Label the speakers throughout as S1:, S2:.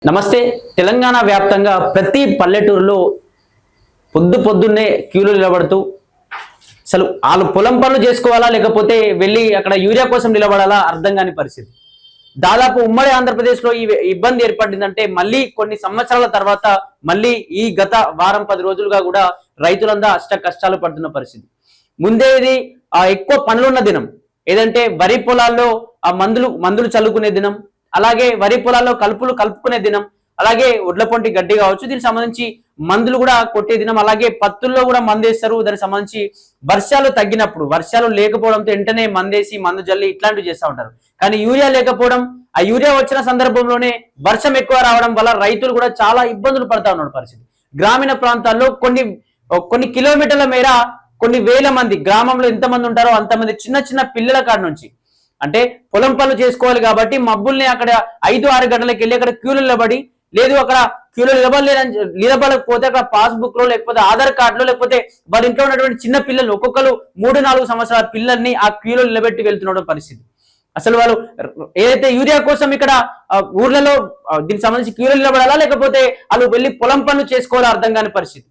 S1: నమస్తే. తెలంగాణ వ్యాప్తంగా ప్రతి పల్లెటూరులో పొద్దున్నే క్యూలో నిలబడుతూ అసలు వాళ్ళు పొలం పనులు చేసుకోవాలా లేకపోతే వెళ్ళి అక్కడ యూరియా కోసం నిలబడాలా అర్థం కాని పరిస్థితి. దాదాపు ఉమ్మడి ఆంధ్రప్రదేశ్లో ఈ ఇబ్బంది ఏర్పడిందంటే మళ్ళీ కొన్ని సంవత్సరాల తర్వాత మళ్ళీ ఈ గత వారం 10 రోజులుగా కూడా రైతులంతా అష్ట కష్టాలు పడుతున్న పరిస్థితి. ముందే ఇది ఎక్కువ పనులున్న దినం ఏదంటే వరి పొలాల్లో ఆ మందులు చల్లుకునే దినం, అలాగే వరి పొలాల్లో కలుపుకునే దినం, అలాగే ఒడ్లపొంటి గడ్డి కావచ్చు, దీనికి సంబంధించి మందులు కూడా కొట్టే దినం, అలాగే పత్తుల్లో కూడా మందేస్తారు. దానికి సంబంధించి వర్షాలు తగ్గినప్పుడు, వర్షాలు లేకపోవడంతో వెంటనే మందేసి మందు జల్లి ఇట్లాంటివి చేస్తూ ఉంటారు. కానీ యూరియా లేకపోవడం, ఆ యూరియా వచ్చిన సందర్భంలోనే వర్షం ఎక్కువ రావడం వల్ల రైతులు కూడా చాలా ఇబ్బందులు పడతా ఉన్న పరిస్థితి. గ్రామీణ ప్రాంతాల్లో కొన్ని కిలోమీటర్ల మేర కొన్ని వేల మంది, గ్రామంలో ఎంతమంది ఉంటారో అంతమంది చిన్న పిల్లల కాడ నుంచి, అంటే పొలం పనులు చేసుకోవాలి కాబట్టి మబ్బుల్ని అక్కడ 5-6 గంటలకు వెళ్ళి అక్కడ క్యూలు నిలబడి, లేదు అక్కడ క్యూలో నిలబడకపోతే అక్కడ పాస్బుక్ లో లేకపోతే ఆధార్ కార్డులో లేకపోతే వాళ్ళ ఇంట్లో ఉన్నటువంటి చిన్న పిల్లలు ఒక్కొక్కరు 3-4 సంవత్సరాల పిల్లల్ని ఆ క్యూలో నిలబెట్టి వెళ్తున్న పరిస్థితి. అసలు వాళ్ళు ఏదైతే యూరియా కోసం ఇక్కడ ఊర్లలో దీనికి సంబంధించి క్యూలో నిలబడాలా లేకపోతే వాళ్ళు వెళ్ళి పొలం పనులు చేసుకోవాలా అర్థం కాని పరిస్థితి.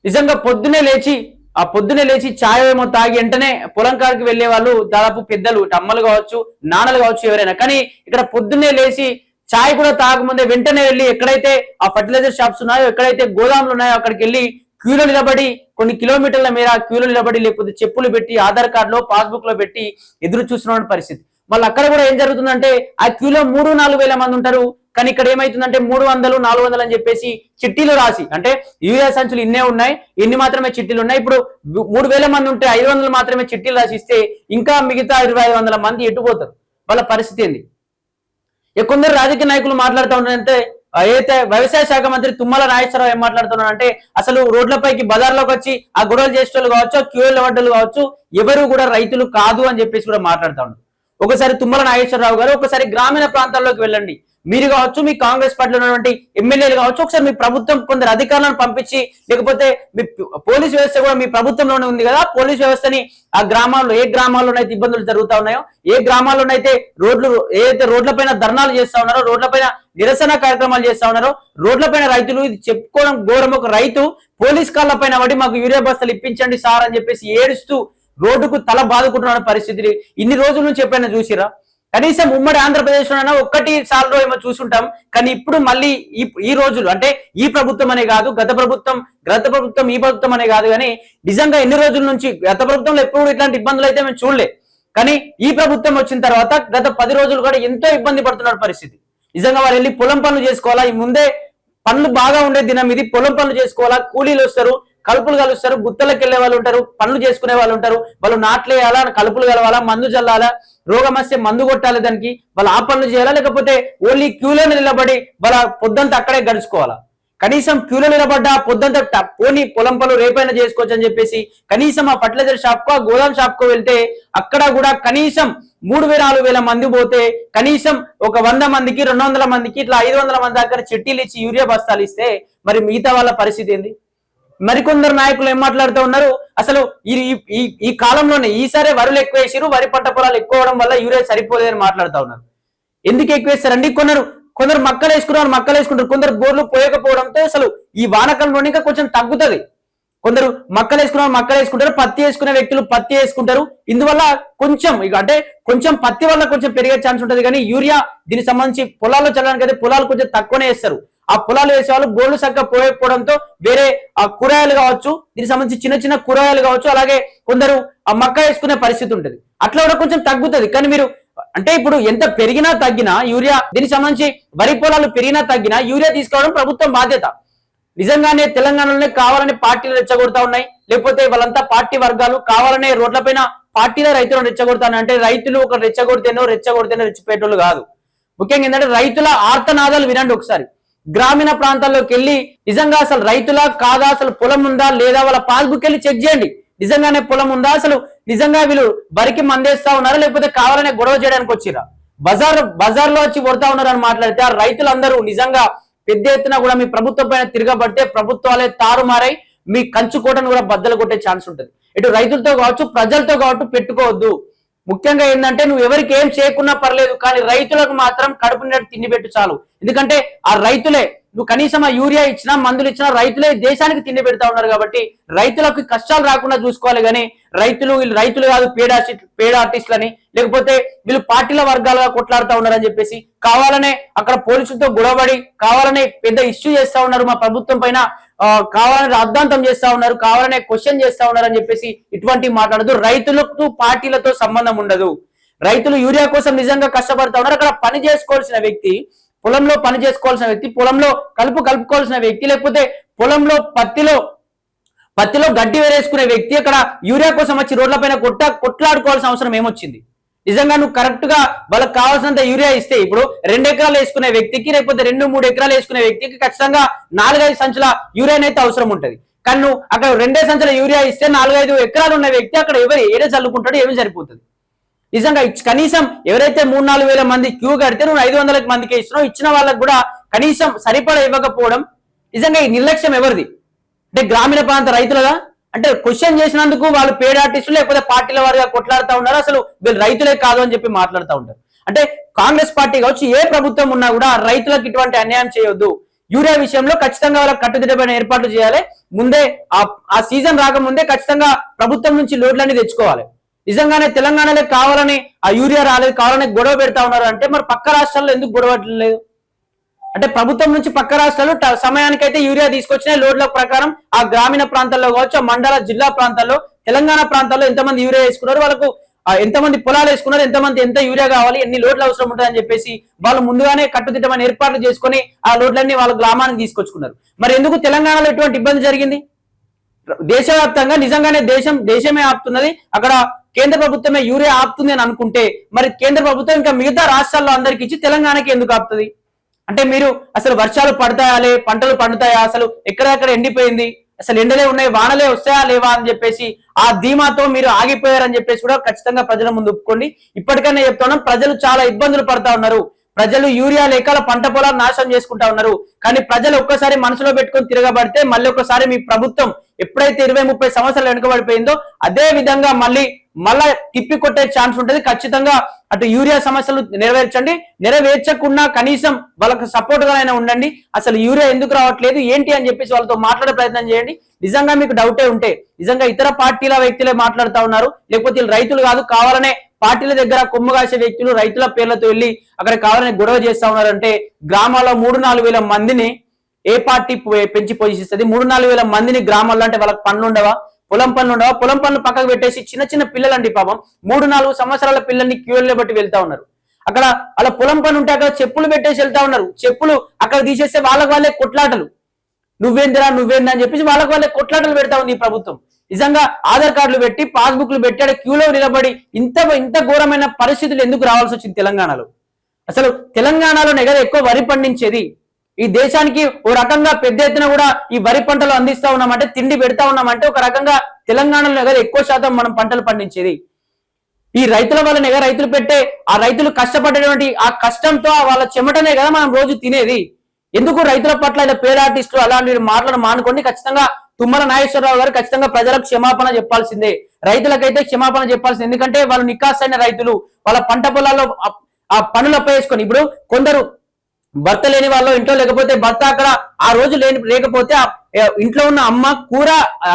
S1: నిజంగా పొద్దునే లేచి ఛాయ్ ఏమో తాగి వెంటనే పొలం కాడికి వెళ్లే వాళ్ళు దాదాపు పెద్దలు, అమ్మలు కావచ్చు, నాన్నలు కావచ్చు, ఎవరైనా. కానీ ఇక్కడ పొద్దున్నే లేచి ఛాయ్ కూడా తాగముందే వెంటనే వెళ్ళి ఎక్కడైతే ఆ ఫర్టిలైజర్ షాప్స్ ఉన్నాయో, ఎక్కడైతే గోదాములు ఉన్నాయో అక్కడికి వెళ్ళి క్యూలో నిలబడి కొన్ని కిలోమీటర్ల మేర క్యూలో నిలబడి లేకపోతే చెప్పులు పెట్టి ఆధార్ కార్డులో పాస్బుక్ లో పెట్టి ఎదురు చూస్తున్న పరిస్థితి. మళ్ళీ అక్కడ కూడా ఏం జరుగుతుందంటే ఆ క్యూలో 3-4 వేల మంది ఉంటారు. కానీ ఇక్కడ ఏమైతుందంటే 300-400 అని చెప్పేసి చిట్టీలు రాసి, అంటే యూరియా సంచులు ఇన్నే ఉన్నాయి, ఇన్ని మాత్రమే చిట్టీలు ఉన్నాయి, ఇప్పుడు 3000 మంది ఉంటే 500 మాత్రమే చిట్టీలు రాసిస్తే ఇంకా మిగతా 2500 మంది ఎటుపోతారు? వాళ్ళ పరిస్థితి ఏంది? కొందరు రాజకీయ నాయకులు మాట్లాడుతూ ఉన్నారంటే, అయితే వ్యవసాయ శాఖ మంత్రి తుమ్మల నాగేశ్వరరావు ఏం మాట్లాడుతున్నారంటే అసలు రోడ్లపైకి బజార్లోకి వచ్చి ఆ గొడవలు చేసేటోళ్ళు కావచ్చు, క్యూలు పడ్డలు కావచ్చు, ఎవరు కూడా రైతులు కాదు అని చెప్పేసి కూడా మాట్లాడుతూ ఉన్నారు. ఒకసారి తుమ్మల నాగేశ్వరరావు గారు ఒకసారి గ్రామీణ ప్రాంతాల్లోకి వెళ్ళండి, మీరు కావచ్చు, మీ కాంగ్రెస్ పార్టీలో ఉన్నటువంటి ఎమ్మెల్యేలు కావచ్చు, ఒకసారి మీ ప్రభుత్వం కొందరు అధికారులను పంపించి, లేకపోతే మీ పోలీస్ వ్యవస్థ కూడా మీ ప్రభుత్వంలోనే ఉంది కదా, పోలీస్ వ్యవస్థని ఆ గ్రామాల్లో ఏ గ్రామాల్లోనైతే ఇబ్బందులు జరుగుతా ఉన్నాయో, ఏ గ్రామాల్లోనైతే ఏదైతే రోడ్లపైన ధర్నాలు చేస్తా ఉన్నారో, రోడ్లపైన నిరసన కార్యక్రమాలు చేస్తా ఉన్నారో, రోడ్లపైన రైతులు ఇది చెప్పుకోవడం ఘోరం. ఒక రైతు పోలీస్ కాళ్ళ పైన పడి మాకు యూరియా బస్తాలు ఇప్పించండి సార్ అని చెప్పేసి ఏడుస్తూ రోడ్డుకు తల బాదుకుంటున్న పరిస్థితి ఇన్ని రోజుల నుంచి ఎప్పుడైనా చూసిరా? కనీసం ఉమ్మడి ఆంధ్రప్రదేశ్ లోనైనా 1 సార్లు ఏమో చూసుంటాం. కానీ ఇప్పుడు మళ్ళీ ఈ రోజులు అంటే ఈ ప్రభుత్వం అనే కాదు, గత ప్రభుత్వం ఈ ప్రభుత్వం అనే కాదు, కానీ నిజంగా ఎన్ని రోజుల నుంచి గత ప్రభుత్వంలో ఎప్పుడు ఇట్లాంటి ఇబ్బందులు అయితే మేము చూడలే. కానీ ఈ ప్రభుత్వం వచ్చిన తర్వాత గత 10 రోజులు కూడా ఎంతో ఇబ్బంది పడుతున్న పరిస్థితి. నిజంగా వారు వెళ్ళి పొలం పనులు చేసుకోవాలా, ఈ ముందే పనులు బాగా ఉండే దినం ఇది, పొలం పనులు చేసుకోవాలా, కూలీలు వస్తారు, కలుపులు కలుస్తారు, గుత్తలకు వెళ్లే వాళ్ళు ఉంటారు, పనులు చేసుకునే వాళ్ళు ఉంటారు, వాళ్ళు నాట్లేయాలా, కలుపులు కలవాలా, మందు చల్లాలా, రోగం వస్తే మందు కొట్టాలి, దానికి వాళ్ళు ఆ పనులు చేయాలా, లేకపోతే ఓన్లీ క్యూలో నిలబడి వాళ్ళ పొద్దంతా అక్కడే గడుచుకోవాలా? కనీసం క్యూలో నిలబడ్డా పొద్దంతా పోనీ పొలం పనులు రేపైనా చేసుకోవచ్చు అని చెప్పేసి కనీసం ఆ ఫర్టిలైజర్ షాప్ కో గోదాం షాప్ కో వెళ్తే అక్కడ కూడా కనీసం 3,000-4,000 మంది పోతే కనీసం ఒక 100 మందికి 200 మందికి ఇట్లా 500 మంది దగ్గర చిట్టీలు ఇచ్చి యూరియా బస్తాలు ఇస్తే మరి మిగతా వాళ్ళ పరిస్థితి ఏంది? మరికొందరు నాయకులు ఏం మాట్లాడుతూ ఉన్నారు, అసలు ఈ కాలంలోనే ఈసారి వరులు ఎక్కువ వేసిరు, వరి పంట పొలాలు ఎక్కువ అవడం వల్ల యూరియా సరిపోలేదని మాట్లాడుతూ ఉన్నారు. ఎందుకు ఎక్కువ వేస్తారండి? కొందరు మక్కలు వేసుకుంటారు, కొందరు బోర్లు పోయకపోవడంతో అసలు ఈ వానకాలంలో ఇంకా కొంచెం తగ్గుతుంది. కొందరు మక్కలు వేసుకుంటారు, పత్తి వేసుకునే వ్యక్తులు పత్తి వేసుకుంటారు. ఇందువల్ల కొంచెం పత్తి వల్ల కొంచెం పెరిగే ఛాన్స్ ఉంటుంది. కానీ యూరియా దీనికి సంబంధించి పొలాల్లో చల్లడానికి అయితే పొలాలు కొంచెం తక్కువనే వేస్తారు. ఆ పొలాలు వేసే వాళ్ళు బోర్లు చక్కగా పోయకపోవడంతో వేరే ఆ కూరగాయలు కావచ్చు, దీనికి సంబంధించి చిన్న కూరగాయలు కావచ్చు, అలాగే కొందరు ఆ మక్క వేసుకునే పరిస్థితి ఉంటుంది. అట్లా కూడా కొంచెం తగ్గుతుంది. కానీ మీరు అంటే ఇప్పుడు ఎంత పెరిగినా తగ్గినా యూరియా, దీనికి సంబంధించి వరి పొలాలు పెరిగినా తగ్గినా యూరియా తీసుకోవడం ప్రభుత్వం బాధ్యత. నిజంగానే తెలంగాణలోనే కావాలని పార్టీలు రెచ్చగొడతా ఉన్నాయి, లేకపోతే వాళ్ళంతా పార్టీ వర్గాలు కావాలనే రోడ్లపైన పార్టీలో రైతులను రెచ్చగొడతాను అంటే రైతులు ఒక రెచ్చగొడితేనో రెచ్చిపోయేటోళ్ళు కాదు. ముఖ్యంగా ఏంటంటే రైతుల ఆర్తనాదాలు వినండి ఒకసారి. గ్రామీణ ప్రాంతాల్లోకి వెళ్ళి నిజంగా అసలు రైతులా కాదా, అసలు పొలం ఉందా లేదా, వాళ్ళ పాస్బుక్ వెళ్ళి చెక్ చేయండి. నిజంగానే పొలం ఉందా, అసలు నిజంగా వీళ్ళు వరికి మందేస్తా ఉన్నారా లేకపోతే కావాలనే గొడవ చేయడానికి వచ్చిరా? బజార్లో వచ్చి కొడతా ఉన్నారని మాట్లాడితే ఆ రైతులందరూ నిజంగా పెద్ద ఎత్తున కూడా మీ ప్రభుత్వం పైన తిరగబడితే ప్రభుత్వాలే తారుమారై మీ కంచుకోటను కూడా బద్దలు కొట్టే ఛాన్స్ ఉంటుంది. ఇటు రైతులతో కావచ్చు, ప్రజలతో కావచ్చు పెట్టుకోవద్దు. ముఖ్యంగా ఏంటంటే నువ్వు ఎవరికి ఏం చేయకున్నా పర్లేదు, కానీ రైతులకు మాత్రం కడుపు నిండా తిండి పెట్టు చాలు. ఎందుకంటే ఆ రైతులే, నువ్వు కనీసం ఆ యూరియా ఇచ్చినా మందులు ఇచ్చినా రైతులే దేశానికి తిండి పెడతా ఉన్నారు. కాబట్టి రైతులకు కష్టాలు రాకుండా చూసుకోవాలి. కానీ వీళ్ళు రైతులు కాదు పేడ ఆర్టిస్టులని, లేకపోతే వీళ్ళు పార్టీల వర్గాలుగా కొట్లాడుతూ ఉన్నారని చెప్పేసి కావాలనే అక్కడ పోలీసులతో గొడవబడి కావాలనే పెద్ద ఇష్యూ చేస్తా ఉన్నారు మా ప్రభుత్వం పైన, కావాలని అర్ధాంతం చేస్తా ఉన్నారు, కావాలనే క్వశ్చన్ చేస్తా ఉన్నారు అని చెప్పేసి ఇటువంటి మాట్లాడదు. రైతులకు పార్టీలతో సంబంధం ఉండదు. రైతులు యూరియా కోసం నిజంగా కష్టపడతా ఉన్నారు. అక్కడ పని చేసుకోవాల్సిన వ్యక్తి, పొలంలో పని చేసుకోవాల్సిన వ్యక్తి, పొలంలో కలుపుకోవాల్సిన వ్యక్తి, లేకపోతే పొలంలో పత్తిలో గడ్డి వేరేసుకునే వ్యక్తి అక్కడ యూరియా కోసం వచ్చి రోడ్లపైన కొట్లాడుకోవాల్సిన అవసరం ఏమొచ్చింది? నిజంగా నువ్వు కరెక్ట్ గా వాళ్ళకి కావాల్సినంత యూరియా ఇస్తే ఇప్పుడు 2 ఎకరాలు వేసుకునే వ్యక్తికి, లేకపోతే 2-3 ఎకరాలు వేసుకునే వ్యక్తికి ఖచ్చితంగా 4-5 సంచుల యూరియా అయితే అవసరం ఉంటుంది. కానీ నువ్వు అక్కడ 2 సంచుల యూరియా ఇస్తే 4-5 ఎకరాలు ఉన్న వ్యక్తి అక్కడ ఏదో చల్లుకుంటాడు, ఏమి సరిపోతుంది? నిజంగా కనీసం ఎవరైతే 3-4 వేల మంది క్యూ కడితే నువ్వు 500 మందికి ఇస్తున్నావు, ఇచ్చిన వాళ్ళకు కూడా కనీసం సరిపడా ఇవ్వకపోవడం నిజంగా ఈ నిర్లక్ష్యం ఎవరిది? అంటే గ్రామీణ ప్రాంత రైతులదా? అంటే క్వశ్చన్ చేసినందుకు వాళ్ళు పేడ ఆర్టిస్టులు లేకపోతే పార్టీల వారిగా కొట్లాడుతూ ఉన్నారు, అసలు వీళ్ళు రైతులే కాదు అని చెప్పి మాట్లాడుతూ ఉంటారు. అంటే కాంగ్రెస్ పార్టీ కావచ్చు, ఏ ప్రభుత్వం ఉన్నా కూడా రైతులకు ఇటువంటి అన్యాయం చేయొద్దు. యూరియా విషయంలో ఖచ్చితంగా వాళ్ళకి కట్టుదిట్టమైన ఏర్పాట్లు చేయాలి. ముందే ఆ సీజన్ రాకముందే ఖచ్చితంగా ప్రభుత్వం నుంచి లోడ్లన్నీ తెచ్చుకోవాలి. నిజంగానే తెలంగాణలో కావాలని ఆ యూరియా రాలేదు, కావాలని గొడవ పెడతా ఉన్నారు అంటే మరి పక్క రాష్ట్రాల్లో ఎందుకు గొడవ లేదు? అంటే ప్రభుత్వం నుంచి పక్క రాష్ట్రాలు సమయానికైతే యూరియా తీసుకొచ్చినాయి లోడ్ల ప్రకారం. ఆ గ్రామీణ ప్రాంతాల్లో కావచ్చు, ఆ మండల జిల్లా ప్రాంతాల్లో, తెలంగాణ ప్రాంతాల్లో ఎంతమంది యూరియా వేసుకున్నారు, వాళ్ళకు ఎంతమంది పొలాలు వేసుకున్నారు, ఎంత యూరియా కావాలి, ఎన్ని లోడ్లు అవసరం ఉంటుందని చెప్పేసి వాళ్ళు ముందుగానే కట్టుదిట్టమైన ఏర్పాట్లు చేసుకుని ఆ లోడ్లన్నీ వాళ్ళ గ్రామానికి తీసుకొచ్చుకున్నారు. మరి ఎందుకు తెలంగాణలో ఎటువంటి ఇబ్బంది జరిగింది? దేశవ్యాప్తంగా నిజంగానే దేశమే ఆపుతున్నది, అక్కడ కేంద్ర ప్రభుత్వమే యూరియా ఆపుతుంది అని అనుకుంటే మరి కేంద్ర ప్రభుత్వం ఇంకా మిగతా రాష్ట్రాల్లో అందరికి ఇచ్చి తెలంగాణకి ఎందుకు ఆపుతుంది? అంటే మీరు అసలు వర్షాలు పడతాయాలే, పంటలు పండుతాయా, అసలు ఎక్కడెక్కడ ఎండిపోయింది, అసలు ఎండలే ఉన్నాయి, వానలే వస్తాయా లేవా అని చెప్పేసి ఆ ధీమాతో మీరు ఆగిపోయారని చెప్పేసి కూడా ఖచ్చితంగా ప్రజల ముందు ఒప్పుకోండి. ఇప్పటికైనా చెప్తున్నాం, ప్రజలు చాలా ఇబ్బందులు పడతా ఉన్నారు. ప్రజలు యూరియా లేక పంట పొలాలు నాశనం చేసుకుంటా ఉన్నారు. కానీ ప్రజలు ఒక్కసారి మనసులో పెట్టుకొని తిరగబడితే మళ్ళీ ఒకసారి మీ ప్రభుత్వం ఎప్పుడైతే 20-30 సంవత్సరాలు వెనుకబడిపోయిందో అదే విధంగా మళ్ళా తిప్పి కొట్టే ఛాన్స్ ఉంటుంది. ఖచ్చితంగా అటు యూరియా సమస్యలు నెరవేర్చకుండా కనీసం వాళ్ళకి సపోర్ట్ గానైనా ఉండండి. అసలు యూరియా ఎందుకు రావట్లేదు ఏంటి అని చెప్పేసి వాళ్ళతో మాట్లాడే ప్రయత్నం చేయండి. నిజంగా మీకు డౌటే ఉంటే, నిజంగా ఇతర పార్టీల వ్యక్తులే మాట్లాడుతూ ఉన్నారు, లేకపోతే రైతులు కాదు, కావాలనే పార్టీల దగ్గర కొమ్ము కాసే వ్యక్తులు రైతుల పేర్లతో వెళ్ళి అక్కడ కావాలని గొడవ చేస్తా ఉన్నారంటే గ్రామాల్లో 3-4 వేల మందిని ఏ పార్టీ పెంచి పోషిస్తుంది? 3-4 వేల మందిని గ్రామాల్లో అంటే వాళ్ళకి పనులు ఉండవా? పొలం పనులు పక్కకు పెట్టేసి చిన్న పిల్లలండి పాపం 3-4 సంవత్సరాల పిల్లల్ని క్యూఎల్ని బట్టి వెళ్తా ఉన్నారు. అక్కడ వాళ్ళ పొలం పని ఉంటే అక్కడ చెప్పులు పెట్టేసి వెళ్తా ఉన్నారు. చెప్పులు అక్కడ తీసేస్తే వాళ్ళే కొట్లాటలు, నువ్వేందిరా అని చెప్పేసి వాళ్ళే కొట్లాటలు పెడతా ఉంది ఈ ప్రభుత్వం. నిజంగా ఆధార్ కార్డులు పెట్టి పాస్బుక్లు పెట్టి అక్కడ క్యూలో నిలబడి ఇంత ఘోరమైన పరిస్థితులు ఎందుకు రావాల్సి వచ్చింది తెలంగాణలో? అసలు తెలంగాణలోనే కదా ఎక్కువ వరి పండించేది. ఈ దేశానికి ఓ రకంగా పెద్ద ఎత్తున కూడా ఈ వరి పంటలు అందిస్తా ఉన్నామంటే, తిండి పెడతా ఉన్నామంటే ఒక రకంగా తెలంగాణలో కదా ఎక్కువ శాతం మనం పంటలు పండించేది. ఈ రైతుల వల్లనే కదా రైతులు పెట్టే ఆ రైతులు కష్టపడేటువంటి ఆ కష్టంతో వాళ్ళ చెమటనే కదా మనం రోజు తినేది. ఎందుకు రైతుల పట్ల ఇలా పేద ఆర్టిస్టులు అలాంటి మాటలను మానుకోండి. ఖచ్చితంగా తుమ్మల నాగేశ్వరరావు గారు ఖచ్చితంగా ప్రజలకు క్షమాపణ చెప్పాల్సిందే, రైతులకైతే క్షమాపణ చెప్పాల్సిందే. ఎందుకంటే వాళ్ళు నికాసైన రైతులు, వాళ్ళ పంట పొలాల్లో ఆ పనులు అప్పేసుకొని, ఇప్పుడు కొందరు భర్త లేని వాళ్ళు ఇంట్లో, లేకపోతే భర్త అక్కడ ఆ రోజు లేకపోతే ఇంట్లో ఉన్న అమ్మ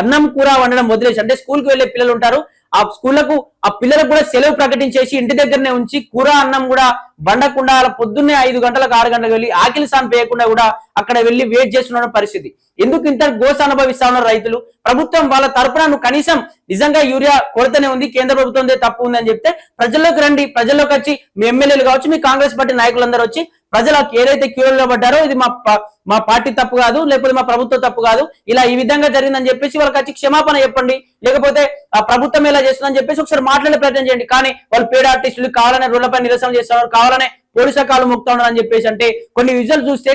S1: అన్నం కూర వండడం వదిలేసి, అంటే స్కూల్కి వెళ్ళే పిల్లలు ఉంటారు, ఆ పిల్లలకు కూడా సెలవు ప్రకటించేసి ఇంటి దగ్గరనే ఉంచి కూర అన్నం కూడా వండకుండా పొద్దున్నే 5 గంటలకు 6 గంటలకు వెళ్ళి ఆకిలి సాన్ పేయకుండా కూడా అక్కడ వెళ్ళి వెయిట్ చేస్తున్న పరిస్థితి. ఎందుకు ఇంత గోస అనుభవిస్తా ఉన్నారు రైతులు? ప్రభుత్వం వాళ్ళ తరపున నువ్వు కనీసం నిజంగా యూరియా కొరతనే ఉంది, కేంద్ర ప్రభుత్వం తప్పు ఉంది అని చెప్తే ప్రజల్లోకి రండి. ప్రజల్లోకి వచ్చి మీ ఎమ్మెల్యేలు కావచ్చు, మీ కాంగ్రెస్ పార్టీ నాయకులందరూ వచ్చి ప్రజలకు ఏదైతే క్యూలో పడ్డారో ఇది మా పార్టీ తప్పు కాదు, లేకపోతే మా ప్రభుత్వం తప్పు కాదు, ఇలా ఈ విధంగా జరిగిందని చెప్పేసి వాళ్ళకి వచ్చి క్షమాపణ చెప్పండి. లేకపోతే ఆ ప్రభుత్వం ఎలా చేస్తుందని చెప్పేసి ఒకసారి మాట్లాడే ప్రయత్నం చేయండి. కానీ వాళ్ళు పేడ ఆర్టిస్టులు కావాలనే రోడ్లపై నిరసన చేస్తున్నారు, కావాలనే పోలీసుల కాళ్ళు మొక్కుతా ఉన్నారు అని చెప్పేసి. అంటే కొన్ని విజువల్ చూస్తే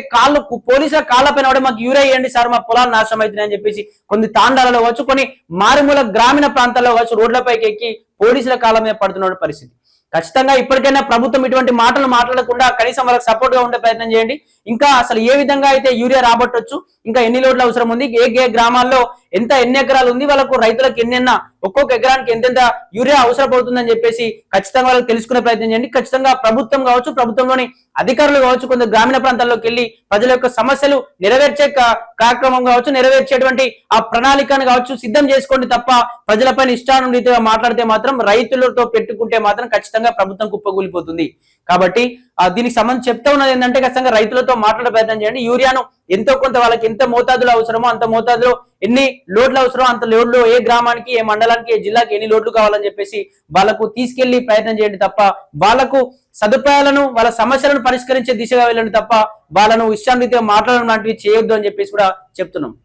S1: పోలీసుల కాళ్ళ పైన కూడా మాకు యూరియా ఇవ్వండి సార్, మా పొలాలు నాశనం అవుతున్నాయి అని చెప్పేసి కొన్ని తాండాలలో కావచ్చు, కొన్ని మారుమూల గ్రామీణ ప్రాంతాల్లో కావచ్చు రోడ్లపైకి ఎక్కి పోలీసుల కాళ్ళ మీద పడుతున్న పరిస్థితి. ఖచ్చితంగా ఇప్పటికైనా ప్రభుత్వం ఇటువంటి మాటలు మాట్లాడకుండా కనీసం వాళ్ళకి సపోర్ట్ గా ఉండే ప్రయత్నం చేయండి. ఇంకా అసలు ఏ విధంగా అయితే యూరియా రాబట్టొచ్చు, ఇంకా ఎన్ని లోడ్లు అవసరం ఉంది, ఏ గ్రామాల్లో ఎన్ని ఎకరాలు ఉంది, వాళ్ళకు రైతులకు ఎన్నెన్న ఒక్కొక్క ఎకరానికి ఎంతెంత యూరియా అవసరం అవుతుందని చెప్పేసి ఖచ్చితంగా వాళ్ళకి తెలుసుకునే ప్రయత్నం చేయండి. ఖచ్చితంగా ప్రభుత్వం కావచ్చు, ప్రభుత్వంలోని అధికారులు కావచ్చు, కొంత గ్రామీణ ప్రాంతాల్లోకి వెళ్ళి ప్రజల యొక్క సమస్యలు నెరవేర్చే కార్యక్రమం కావచ్చు, నెరవేర్చేటువంటి ఆ ప్రణాళికను కావచ్చు సిద్ధం చేసుకోండి తప్ప ప్రజలపైన ఇష్టానురీతిగా మాట్లాడితే మాత్రం, రైతులతో పెట్టుకుంటే మాత్రం ఖచ్చితంగా ప్రభుత్వం కుప్పకూలిపోతుంది. కాబట్టి దీనికి సంబంధించి చెప్తా ఉన్నది ఏంటంటే ఖచ్చితంగా రైతులతో మాట్లాడే ప్రయత్నం చేయండి. యూరియాను ఎంతో కొంత వాళ్ళకి ఎంత మోతాదులో అవసరమో అంత మోతాదులో ఎన్ని లోడ్లు అవసరమో అంత లోడ్లు ఏ గ్రామానికి, ఏ మండలానికి, ఏ జిల్లాకి ఎన్ని లోడ్లు కావాలని చెప్పేసి వాళ్ళకు తీసుకెళ్లి ప్రయత్నం చేయండి తప్ప వాళ్ళకు సదుపాయాలను, వాళ్ళ సమస్యలను పరిష్కరించే దిశగా వెళ్ళండి తప్ప వాళ్ళను ఇష్టానురీతిగా మాట్లాడడం లాంటివి చేయొద్దు అని చెప్పేసి కూడా చెప్తున్నాం.